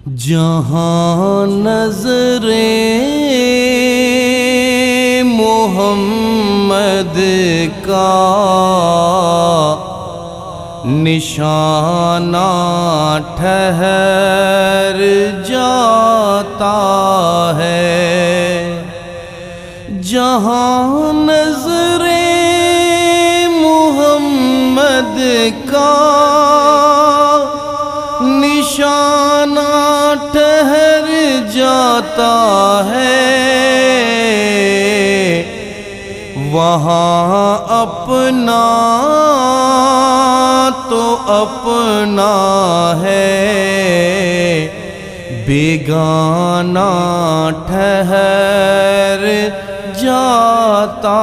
جہاں نظریں محمد کا نشانہ ٹھہر جاتا ہے، جہاں نظریں محمد کا نشانہ ٹھہر جاتا ہے، وہاں اپنا تو اپنا ہے، بیگانہ ٹھہر جاتا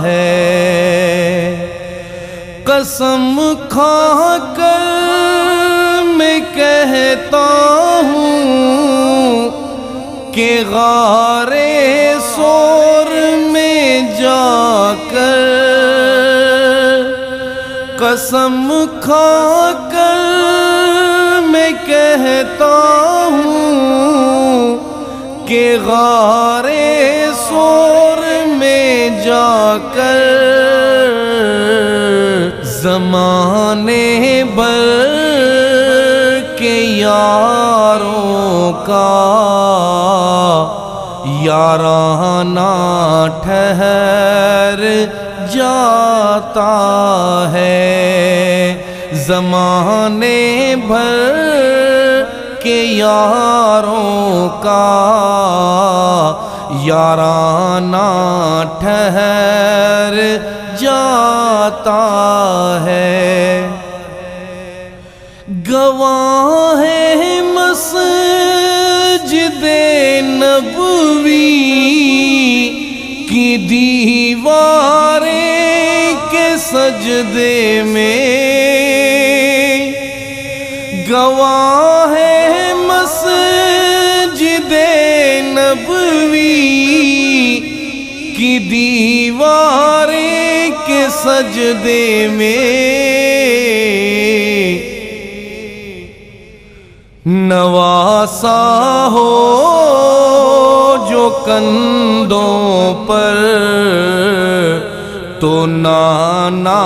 ہے۔ قسم کھا کر میں کہتا ہوں کہ غارِ صور میں جا کر، قسم کھا کر میں کہتا ہوں کہ غارِ صور میں جا کر زمانے بھر کے یاروں کا یارانہ ٹھہر جاتا ہے، زمانے بھر کے یاروں کا یارانہ ٹھہر جاتا ہے۔ گواہ ہے مسجد نبوی کی دیواریں کے سجدے میں، گواہ ہے مسجد نبوی کی دیواریں کے سجدے میں، نواسا ہو جو کندھوں پر تو نانا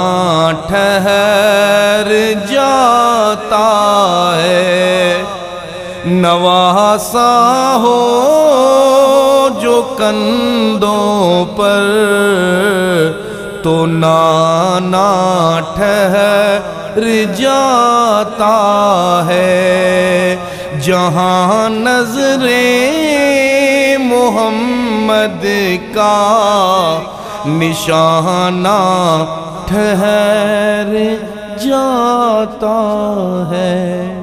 ٹھہر جاتا ہے، نواسا ہو جو کندھوں پر تو نانا ٹھہر جاتا ہے، جہاں نظریں محمد کا نشانہ ٹھہر جاتا ہے۔